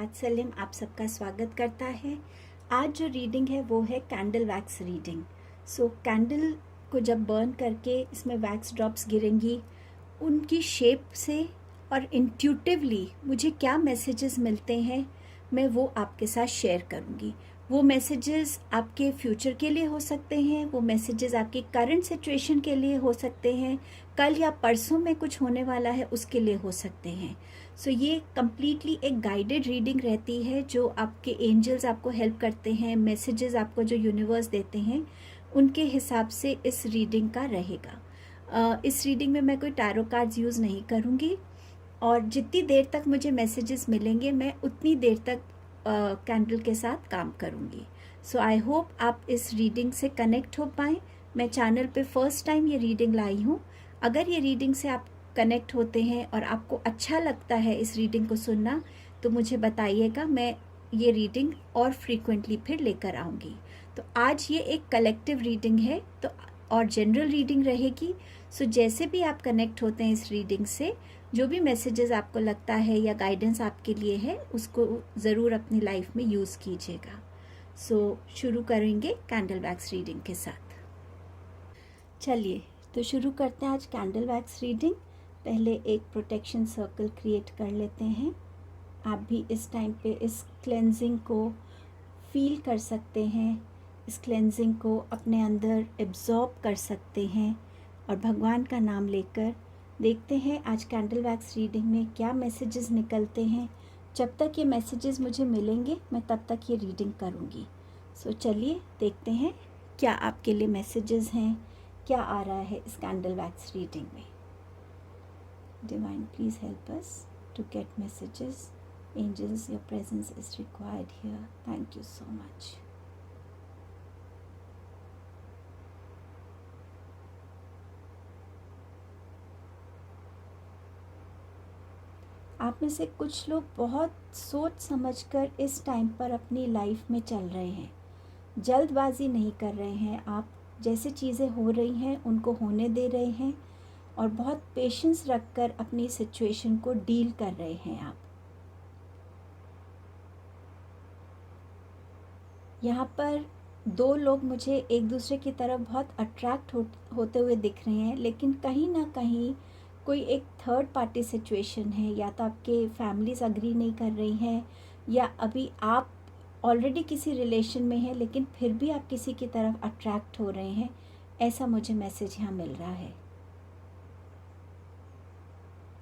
वात्सल्यम आप सबका स्वागत करता है। आज जो रीडिंग है वो है कैंडल वैक्स रीडिंग। कैंडल को जब बर्न करके इसमें वैक्स ड्रॉप्स गिरेंगी, उनकी शेप से और इंट्यूटिवली मुझे क्या मैसेजेस मिलते हैं मैं वो आपके साथ शेयर करूँगी। वो मैसेजेस आपके फ्यूचर के लिए हो सकते हैं, वो मैसेजेस आपकी करंट सिचुएशन के लिए हो सकते हैं, कल या परसों में कुछ होने वाला है उसके लिए हो सकते हैं। ये कम्प्लीटली एक गाइडेड रीडिंग रहती है जो आपके एंजल्स आपको हेल्प करते हैं, मैसेजेस आपको जो यूनिवर्स देते हैं उनके हिसाब से इस रीडिंग का रहेगा। इस रीडिंग में मैं कोई टैरो कार्ड्स यूज़ नहीं करूँगी और जितनी देर तक मुझे मैसेजेस मिलेंगे मैं उतनी देर तक कैंडल के साथ काम करूँगी। आई होप आप इस रीडिंग से कनेक्ट हो पाएँ। मैं चैनल पे फर्स्ट टाइम ये रीडिंग लाई हूँ। अगर ये रीडिंग से आप कनेक्ट होते हैं और आपको अच्छा लगता है इस रीडिंग को सुनना तो मुझे बताइएगा, मैं ये रीडिंग और फ्रीक्वेंटली फिर लेकर आऊँगी। तो आज ये एक कलेक्टिव रीडिंग है तो और जनरल रीडिंग रहेगी। जैसे भी आप कनेक्ट होते हैं इस रीडिंग से, जो भी मैसेजेस आपको लगता है या गाइडेंस आपके लिए है उसको ज़रूर अपनी लाइफ में यूज़ कीजिएगा। शुरू करेंगे कैंडल वैक्स रीडिंग के साथ। चलिए तो शुरू करते हैं आज कैंडल वैक्स रीडिंग। पहले एक प्रोटेक्शन सर्कल क्रिएट कर लेते हैं। आप भी इस टाइम पे इस क्लेंजिंग को फील कर सकते हैं, इस क्लेंजिंग को अपने अंदर एब्जॉर्ब कर सकते हैं और भगवान का नाम लेकर देखते हैं आज कैंडल वैक्स रीडिंग में क्या मैसेजेस निकलते हैं। जब तक ये मैसेजेस मुझे मिलेंगे मैं तब तक ये रीडिंग करूँगी। चलिए देखते हैं क्या आपके लिए मैसेजेस हैं, क्या आ रहा है इस कैंडल वैक्स रीडिंग में। Divine, please help us to get messages. Angels, your presence is required here. Thank you so much. आप में से कुछ लोग बहुत सोच समझकर इस टाइम पर अपनी लाइफ में चल रहे हैं, जल्दबाजी नहीं कर रहे हैं। आप जैसे चीज़ें हो रही हैं उनको होने दे रहे हैं और बहुत पेशेंस रखकर अपनी सिचुएशन को डील कर रहे हैं। आप यहाँ पर दो लोग मुझे एक दूसरे की तरफ बहुत अट्रैक्ट होते हुए दिख रहे हैं, लेकिन कहीं ना कहीं कोई एक थर्ड पार्टी सिचुएशन है। या तो आपके फैमिलीज अग्री नहीं कर रही हैं या अभी आप ऑलरेडी किसी रिलेशन में हैं लेकिन फिर भी आप किसी की तरफ अट्रैक्ट हो रहे हैं। ऐसा मुझे मैसेज यहाँ मिल रहा है।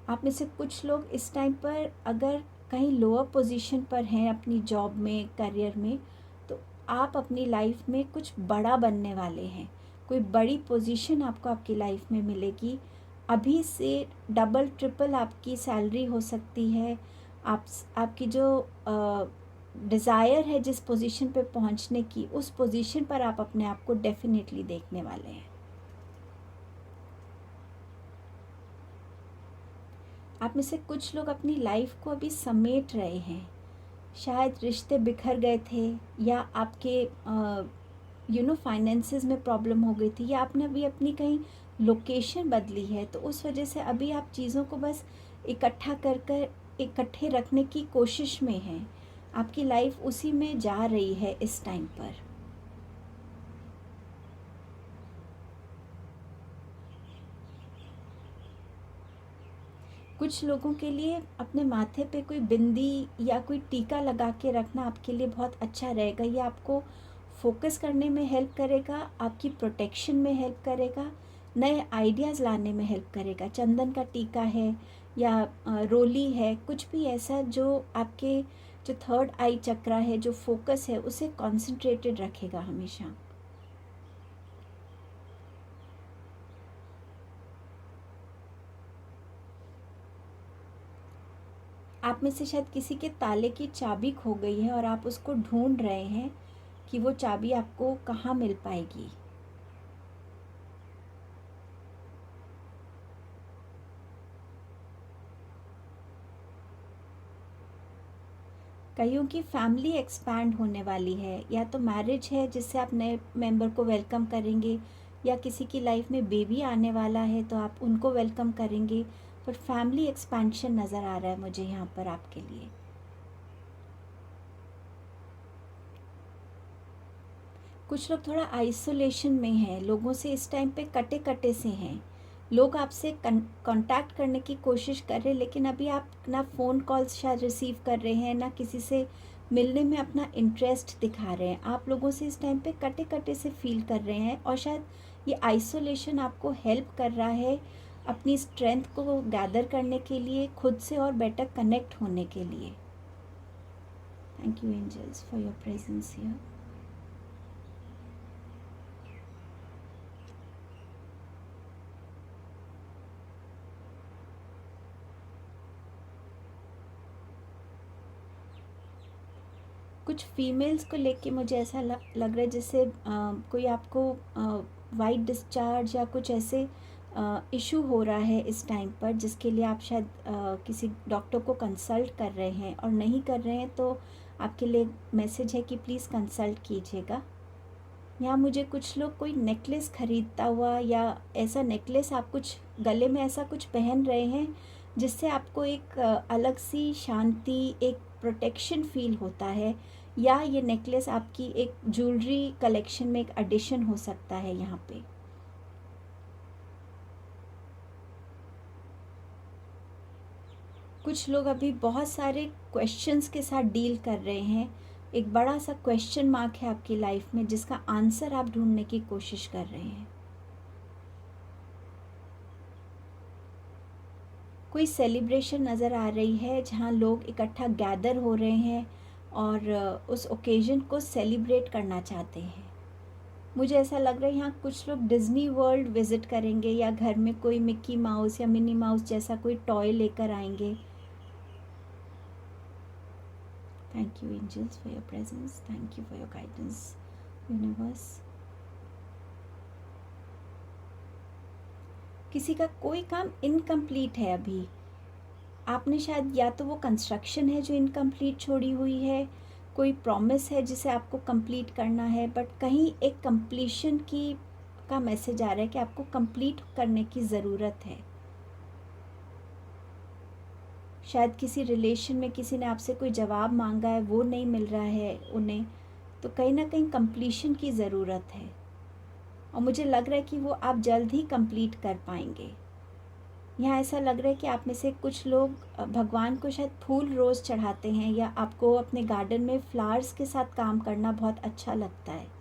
आप में से कुछ लोग इस टाइम पर अगर कहीं लोअर पोजीशन पर हैं अपनी जॉब में, करियर में, तो आप अपनी लाइफ में कुछ बड़ा बनने वाले हैं। कोई बड़ी पोजीशन आपको आपकी लाइफ में मिलेगी। अभी से डबल ट्रिपल आपकी सैलरी हो सकती है। आपकी जो डिज़ायर है जिस पोजीशन पे पहुंचने की, उस पोजीशन पर आप अपने आप को डेफिनेटली देखने वाले हैं। आप में से कुछ लोग अपनी लाइफ को अभी समेट रहे हैं। शायद रिश्ते बिखर गए थे या आपके फाइनेंसेस में प्रॉब्लम हो गई थी या आपने अभी अपनी कहीं लोकेशन बदली है, तो उस वजह से अभी आप चीज़ों को बस इकट्ठा कर कर इकट्ठे रखने की कोशिश में हैं। आपकी लाइफ उसी में जा रही है इस टाइम पर। कुछ लोगों के लिए अपने माथे पे कोई बिंदी या कोई टीका लगा के रखना आपके लिए बहुत अच्छा रहेगा। ये आपको फोकस करने में हेल्प करेगा, आपकी प्रोटेक्शन में हेल्प करेगा, नए आइडियाज़ लाने में हेल्प करेगा। चंदन का टीका है या रोली है, कुछ भी ऐसा जो आपके जो थर्ड आई चक्रा है, जो फोकस है, उसे कॉन्सेंट्रेटेड रखेगा हमेशा। आप में से शायद किसी के ताले की चाबी खो गई है और आप उसको ढूंढ रहे हैं कि वो चाबी आपको कहाँ मिल पाएगी। कईयों की फैमिली एक्सपैंड होने वाली है, या तो मैरिज है जिससे आप नए मेंबर को वेलकम करेंगे, या किसी की लाइफ में बेबी आने वाला है तो आप उनको वेलकम करेंगे। पर फैमिली एक्सपेंशन नज़र आ रहा है मुझे यहाँ पर आपके लिए। कुछ लोग थोड़ा आइसोलेशन में हैं, लोगों से इस टाइम पे कटे कटे से हैं। लोग आपसे कांटेक्ट करने की कोशिश कर रहे हैं, लेकिन अभी आप ना फ़ोन कॉल्स शायद रिसीव कर रहे हैं, ना किसी से मिलने में अपना इंटरेस्ट दिखा रहे हैं। आप लोगों से इस टाइम पे कटे कटे से फील कर रहे हैं, और शायद ये आइसोलेशन आपको हेल्प कर रहा है अपनी स्ट्रेंथ को गैदर करने के लिए, खुद से और बेटर कनेक्ट होने के लिए। Thank you angels for your presence here. कुछ फीमेल्स को लेके मुझे ऐसा लग रहा है जैसे कोई आपको वाइट डिस्चार्ज या कुछ ऐसे इशू हो रहा है इस टाइम पर, जिसके लिए आप शायद किसी डॉक्टर को कंसल्ट कर रहे हैं, और नहीं कर रहे हैं तो आपके लिए मैसेज है कि प्लीज़ कंसल्ट कीजिएगा। यहाँ मुझे कुछ लोग कोई नेकलेस ख़रीदता हुआ, या ऐसा नेकलेस आप कुछ गले में ऐसा कुछ पहन रहे हैं जिससे आपको एक अलग सी शांति, एक प्रोटेक्शन फील होता है, या ये नेकलेस आपकी एक ज्वेलरी कलेक्शन में एक एडिशन हो सकता है यहाँ पे। कुछ लोग अभी बहुत सारे क्वेश्चंस के साथ डील कर रहे हैं। एक बड़ा सा क्वेश्चन मार्क है आपकी लाइफ में, जिसका आंसर आप ढूंढने की कोशिश कर रहे हैं। कोई सेलिब्रेशन नज़र आ रही है जहाँ लोग इकट्ठा गैदर हो रहे हैं और उस ओकेजन को सेलिब्रेट करना चाहते हैं। मुझे ऐसा लग रहा है यहाँ कुछ लोग डिज्नी वर्ल्ड विज़िट करेंगे, या घर में कोई मिक्की माउस या मिनी माउस जैसा कोई टॉय लेकर आएंगे। Thank you angels for your presence, thank you for your guidance universe. किसी का कोई काम इनकम्प्लीट है अभी, आपने शायद, या तो वो कंस्ट्रक्शन है जो इनकम्प्लीट छोड़ी हुई है, कोई प्रॉमिस है जिसे आपको कंप्लीट करना है, बट कहीं एक कंप्लीशन की का मैसेज आ रहा है कि आपको कंप्लीट करने की ज़रूरत है। शायद किसी रिलेशन में किसी ने आपसे कोई जवाब मांगा है, वो नहीं मिल रहा है उन्हें, तो कहीं ना कहीं कंप्लीशन की ज़रूरत है, और मुझे लग रहा है कि वो आप जल्द ही कंप्लीट कर पाएंगे। यहाँ ऐसा लग रहा है कि आप में से कुछ लोग भगवान को शायद फूल रोज़ चढ़ाते हैं, या आपको अपने गार्डन में फ्लावर्स के साथ काम करना बहुत अच्छा लगता है।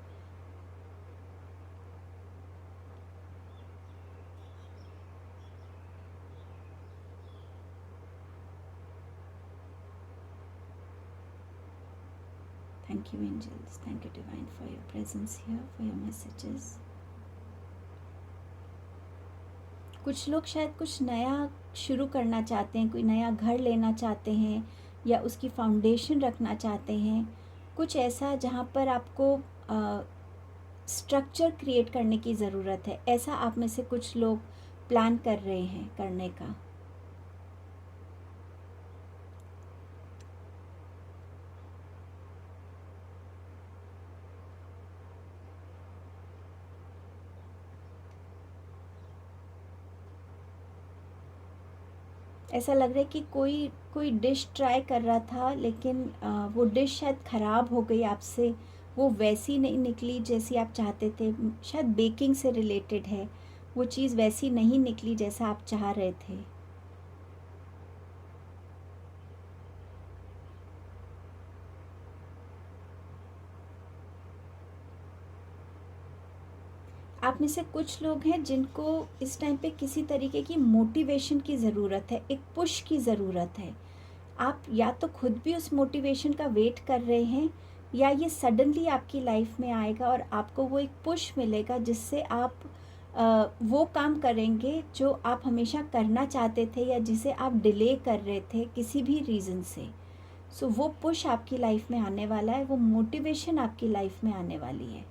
Thank you angels, thank you divine for your presence here, for your messages. कुछ लोग शायद कुछ नया शुरू करना चाहते हैं, कोई नया घर लेना चाहते हैं, या उसकी फाउंडेशन रखना चाहते हैं, कुछ ऐसा जहाँ पर आपको स्ट्रक्चर क्रिएट करने की ज़रूरत है, ऐसा आप में से कुछ लोग प्लान कर रहे हैं करने का। ऐसा लग रहा है कि कोई कोई डिश ट्राई कर रहा था, लेकिन वो डिश शायद ख़राब हो गई आपसे, वो वैसी नहीं निकली जैसी आप चाहते थे। शायद बेकिंग से रिलेटेड है, वो चीज़ वैसी नहीं निकली जैसा आप चाह रहे थे। आप में से कुछ लोग हैं जिनको इस टाइम पे किसी तरीके की मोटिवेशन की ज़रूरत है, एक पुश की ज़रूरत है। आप या तो खुद भी उस मोटिवेशन का वेट कर रहे हैं, या ये सडनली आपकी लाइफ में आएगा और आपको वो एक पुश मिलेगा जिससे आप वो काम करेंगे जो आप हमेशा करना चाहते थे, या जिसे आप डिले कर रहे थे किसी भी रीज़न से। सो वो पुश आपकी लाइफ में आने वाला है, वो मोटिवेशन आपकी लाइफ में आने वाली है।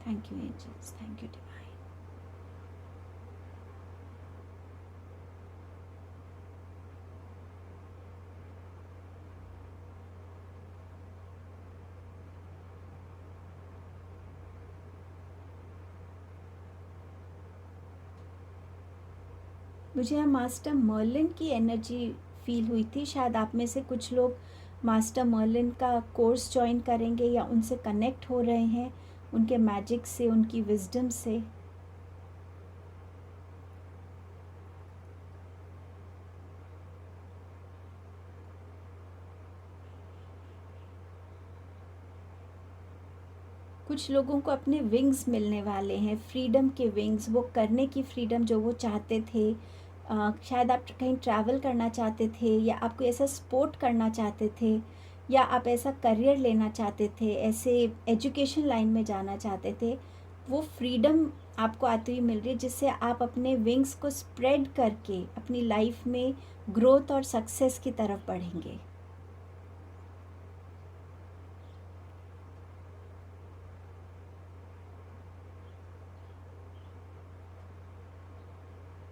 Thank you angels, thank you divine. मुझे यहाँ मास्टर मर्लिन की एनर्जी फील हुई थी। शायद आप में से कुछ लोग मास्टर मर्लिन का कोर्स ज्वाइन करेंगे या उनसे कनेक्ट हो रहे हैं, उनके मैजिक से, उनकी विजडम से। कुछ लोगों को अपने विंग्स मिलने वाले हैं, फ्रीडम के विंग्स, वो करने की फ्रीडम जो वो चाहते थे। शायद आप कहीं ट्रैवल करना चाहते थे, या आप कोई ऐसा स्पोर्ट करना चाहते थे, या आप ऐसा करियर लेना चाहते थे, ऐसे एजुकेशन लाइन में जाना चाहते थे। वो फ्रीडम आपको आती हुई मिल रही है, जिससे आप अपने विंग्स को स्प्रेड करके अपनी लाइफ में ग्रोथ और सक्सेस की तरफ बढ़ेंगे।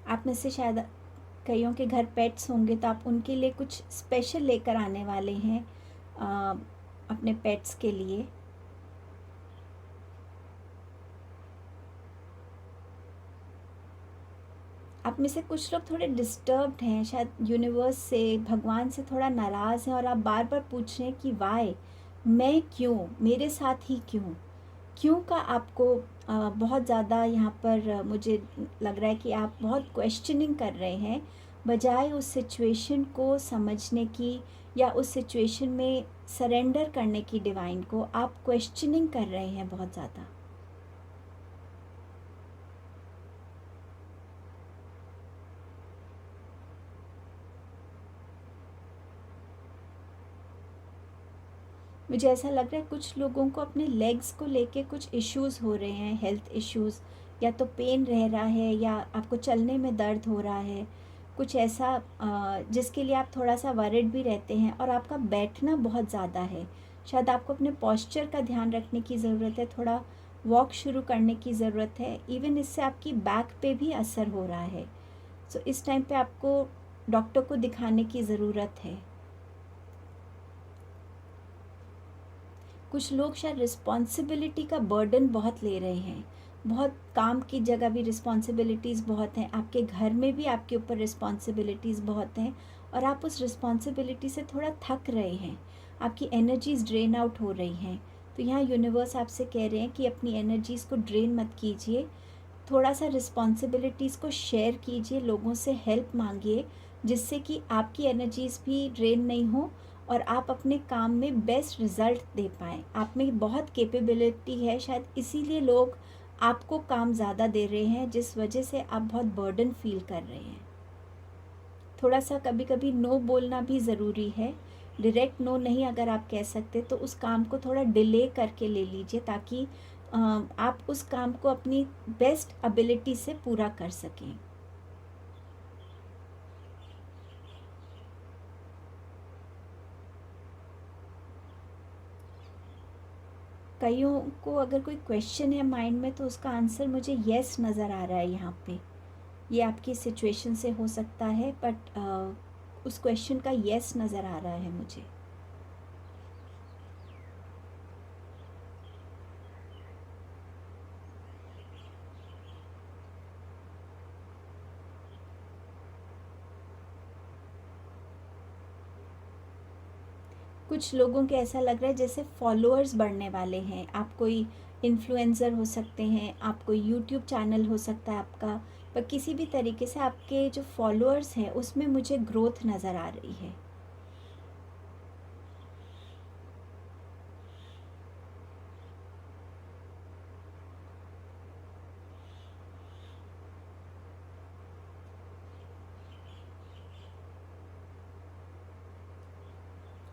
आप में से शायद कईयों के घर पेट्स होंगे, तो आप उनके लिए कुछ स्पेशल लेकर आने वाले हैं अपने पेट्स के लिए। आप में से कुछ लोग थोड़े डिस्टर्ब्ड हैं, शायद यूनिवर्स से, भगवान से थोड़ा नाराज़ हैं, और आप बार बार पूछ रहे हैं कि वाई, मैं क्यों, मेरे साथ ही क्यों। क्यों का आपको बहुत ज़्यादा यहाँ पर मुझे लग रहा है कि आप बहुत क्वेश्चनिंग कर रहे हैं, बजाय उस सिचुएशन को समझने की या उस सिचुएशन में सरेंडर करने की डिवाइन को, आप क्वेश्चनिंग कर रहे हैं बहुत ज़्यादा। मुझे ऐसा लग रहा है कुछ लोगों को अपने लेग्स को लेके कुछ इश्यूज़ हो रहे हैं, हेल्थ इश्यूज़, या तो पेन रह रहा है, या आपको चलने में दर्द हो रहा है, कुछ ऐसा जिसके लिए आप थोड़ा सा वरिड भी रहते हैं। और आपका बैठना बहुत ज़्यादा है, शायद आपको अपने पॉस्चर का ध्यान रखने की ज़रूरत है, थोड़ा वॉक शुरू करने की ज़रूरत है। इवन इससे आपकी बैक पे भी असर हो रहा है। सो इस टाइम पे आपको डॉक्टर को दिखाने की ज़रूरत है। कुछ लोग शायद रिस्पॉन्सिबिलिटी का बर्डन बहुत ले रहे हैं, बहुत काम की जगह भी रिस्पॉन्सिबिलिटीज़ बहुत हैं, आपके घर में भी आपके ऊपर रिस्पॉन्सिबिलिटीज़ बहुत हैं, और आप उस रिस्पॉन्सिबिलिटी से थोड़ा थक रहे हैं, आपकी एनर्जीज़ ड्रेन आउट हो रही हैं। तो यहाँ यूनिवर्स आपसे कह रहे हैं कि अपनी एनर्जीज़ को ड्रेन मत कीजिए, थोड़ा सा रिस्पॉन्सिबिलिटीज़ को शेयर कीजिए, लोगों से हेल्प मांगिए, जिससे कि आपकी एनर्जीज़ भी ड्रेन नहीं हो और आप अपने काम में बेस्ट रिज़ल्ट दे पाएँ। आप में बहुत कैपेबिलिटी है, शायद इसीलिए लोग आपको काम ज़्यादा दे रहे हैं, जिस वजह से आप बहुत बर्डन फील कर रहे हैं। थोड़ा सा कभी कभी नो बोलना भी ज़रूरी है। डायरेक्ट नो नहीं अगर आप कह सकते, तो उस काम को थोड़ा डिले करके ले लीजिए, ताकि आप उस काम को अपनी बेस्ट एबिलिटी से पूरा कर सकें। कईयों को अगर कोई क्वेश्चन है माइंड में, तो उसका आंसर मुझे येस नज़र आ रहा है यहाँ पे। ये आपकी सिचुएशन से हो सकता है, बट उस क्वेश्चन का येस नज़र आ रहा है मुझे। कुछ लोगों के ऐसा लग रहा है जैसे फॉलोअर्स बढ़ने वाले हैं। आप कोई इन्फ्लुएंसर हो सकते हैं, आप कोई यूट्यूब चैनल हो सकता है आपका, पर किसी भी तरीके से आपके जो फॉलोअर्स हैं उसमें मुझे ग्रोथ नज़र आ रही है।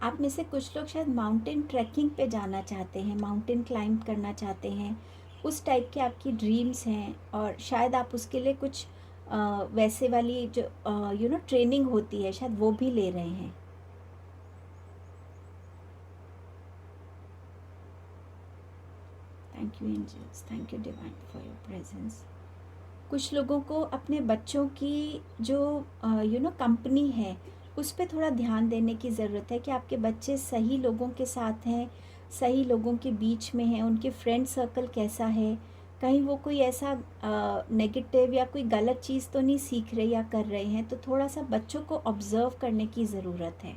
आप में से कुछ लोग शायद माउंटेन ट्रैकिंग पे जाना चाहते हैं, माउंटेन क्लाइंब करना चाहते हैं, उस टाइप की आपकी ड्रीम्स हैं, और शायद आप उसके लिए कुछ वैसे वाली जो ट्रेनिंग होती है, शायद वो भी ले रहे हैं। Thank you angels, thank you divine for your presence. कुछ लोगों को अपने बच्चों की जो कंपनी है, उस पे थोड़ा ध्यान देने की ज़रूरत है कि आपके बच्चे सही लोगों के साथ हैं, सही लोगों के बीच में हैं, उनके फ्रेंड सर्कल कैसा है, कहीं वो कोई ऐसा नेगेटिव या कोई गलत चीज़ तो नहीं सीख रहे या कर रहे हैं। तो थोड़ा सा बच्चों को ऑब्ज़र्व करने की ज़रूरत है।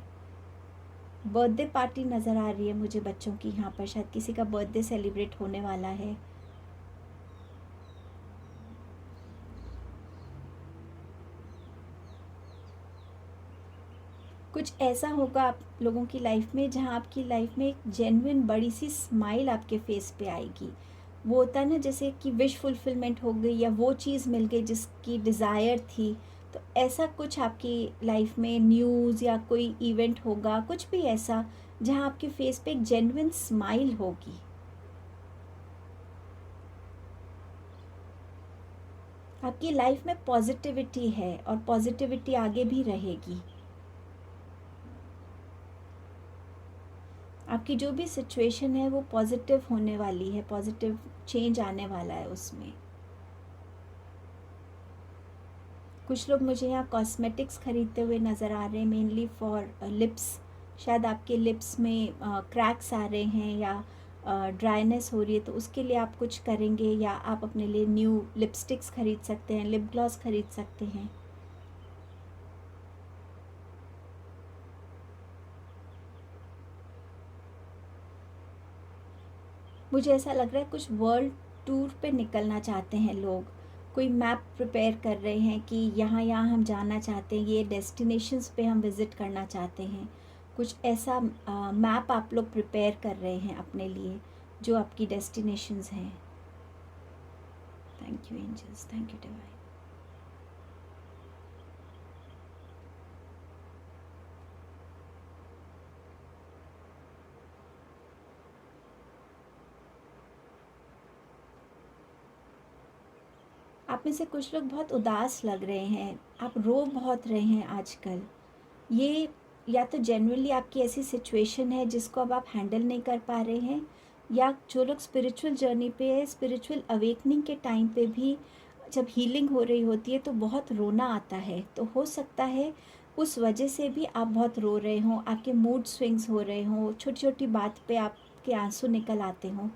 बर्थडे पार्टी नज़र आ रही है मुझे बच्चों की यहाँ पर, शायद किसी का बर्थडे सेलिब्रेट होने वाला है। कुछ ऐसा होगा आप लोगों की लाइफ में जहाँ आपकी लाइफ में एक जेन्युइन बड़ी सी स्माइल आपके फेस पे आएगी। वो होता है ना, जैसे कि विश फुलफिलमेंट हो गई या वो चीज़ मिल गई जिसकी डिज़ायर थी। तो ऐसा कुछ आपकी लाइफ में न्यूज़ या कोई इवेंट होगा, कुछ भी ऐसा जहाँ आपके फेस पे एक जेन्युइन स्माइल होगी। आपकी लाइफ में पॉजिटिविटी है और पॉजिटिविटी आगे भी रहेगी। आपकी जो भी सिचुएशन है वो पॉजिटिव होने वाली है, पॉजिटिव चेंज आने वाला है उसमें। कुछ लोग मुझे यहाँ कॉस्मेटिक्स खरीदते हुए नज़र आ रहे हैं, मेनली फॉर लिप्स। शायद आपके लिप्स में क्रैक्स आ रहे हैं या ड्राइनेस हो रही है, तो उसके लिए आप कुछ करेंगे, या आप अपने लिए न्यू लिपस्टिक्स खरीद सकते हैं, लिप ग्लॉस खरीद सकते हैं। मुझे ऐसा लग रहा है कुछ वर्ल्ड टूर पे निकलना चाहते हैं लोग। कोई मैप प्रिपेयर कर रहे हैं कि यहाँ यहाँ हम जाना चाहते हैं, ये डेस्टिनेशंस पे हम विज़िट करना चाहते हैं। कुछ ऐसा मैप आप लोग प्रिपेयर कर रहे हैं अपने लिए, जो आपकी डेस्टिनेशंस हैं। Thank you angels, thank you divine. आप में से कुछ लोग बहुत उदास लग रहे हैं, आप रो बहुत रहे हैं आजकल। ये या तो जेन्युइनली आपकी ऐसी सिचुएशन है जिसको अब आप हैंडल नहीं कर पा रहे हैं, या जो लोग स्पिरिचुअल जर्नी पे है, स्पिरिचुअल अवेकनिंग के टाइम पे भी जब हीलिंग हो रही होती है तो बहुत रोना आता है। तो हो सकता है उस वजह से भी आप बहुत रो रहे हों, आपके मूड स्विंग्स हो रहे हों, छोटी छोटी बात पे आपके आंसू निकल आते हों,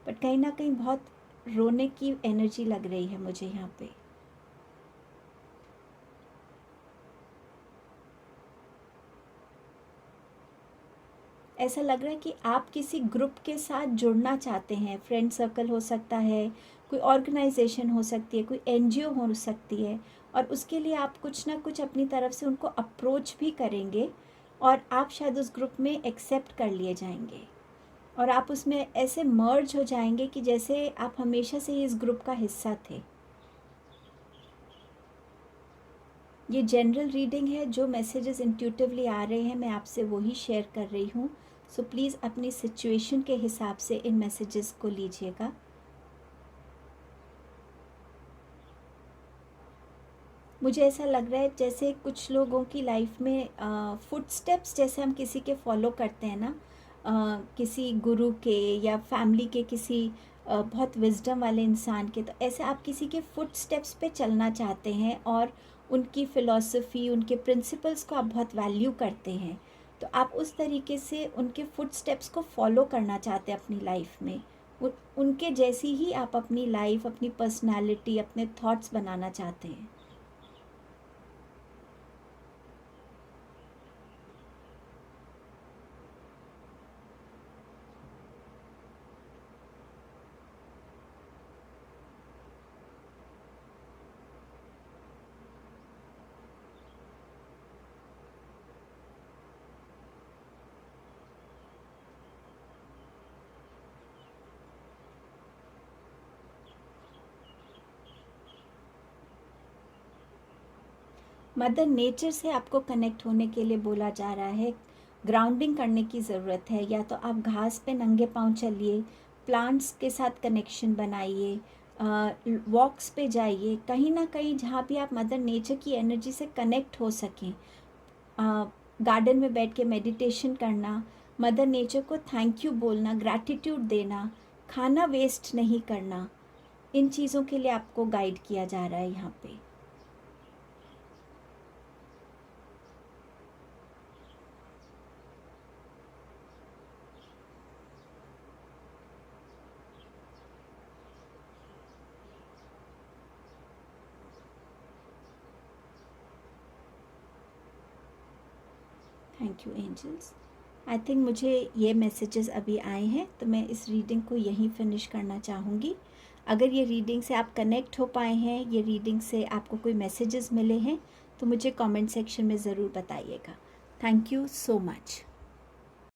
बट कहीं ना कहीं बहुत रोने की एनर्जी लग रही है मुझे यहाँ पे। ऐसा लग रहा है कि आप किसी ग्रुप के साथ जुड़ना चाहते हैं, फ्रेंड सर्कल हो सकता है, कोई ऑर्गेनाइजेशन हो सकती है, कोई एनजीओ हो सकती है, और उसके लिए आप कुछ ना कुछ अपनी तरफ से उनको अप्रोच भी करेंगे और आप शायद उस ग्रुप में एक्सेप्ट कर लिए जाएंगे और आप उसमें ऐसे मर्ज हो जाएंगे कि जैसे आप हमेशा से ही इस ग्रुप का हिस्सा थे। ये जनरल रीडिंग है, जो मैसेजेस इंट्यूटिवली आ रहे हैं मैं आपसे वही शेयर कर रही हूँ। सो प्लीज़ अपनी सिचुएशन के हिसाब से इन मैसेजेस को लीजिएगा। मुझे ऐसा लग रहा है जैसे कुछ लोगों की लाइफ में फुटस्टेप्स जैसे हम किसी के फॉलो करते हैं ना, किसी गुरु के या फैमिली के किसी बहुत विजडम वाले इंसान के, तो ऐसे आप किसी के फुटस्टेप्स पे चलना चाहते हैं और उनकी फ़िलॉसफी, उनके प्रिंसिपल्स को आप बहुत वैल्यू करते हैं। तो आप उस तरीके से उनके फुटस्टेप्स को फॉलो करना चाहते हैं अपनी लाइफ में। उनके जैसी ही आप अपनी लाइफ, अपनी पर्सनालिटी, अपने थॉट्स बनाना चाहते हैं। मदर नेचर से आपको कनेक्ट होने के लिए बोला जा रहा है। ग्राउंडिंग करने की ज़रूरत है, या तो आप घास पे नंगे पाँव चलिए, प्लांट्स के साथ कनेक्शन बनाइए, वॉक्स पे जाइए, कहीं ना कहीं जहाँ भी आप मदर नेचर की एनर्जी से कनेक्ट हो सकें। गार्डन में बैठ के मेडिटेशन करना, मदर नेचर को थैंक यू बोलना, ग्रैटिट्यूड देना, खाना वेस्ट नहीं करना, इन चीज़ों के लिए आपको गाइड किया जा रहा है यहाँ पे। Thank you angels. I think मुझे ये मैसेजेस अभी आए हैं, तो मैं इस रीडिंग को यहीं फिनिश करना चाहूँगी। अगर ये रीडिंग से आप कनेक्ट हो पाए हैं, ये रीडिंग से आपको कोई मैसेजेस मिले हैं, तो मुझे कमेंट सेक्शन में ज़रूर बताइएगा। Thank you so much.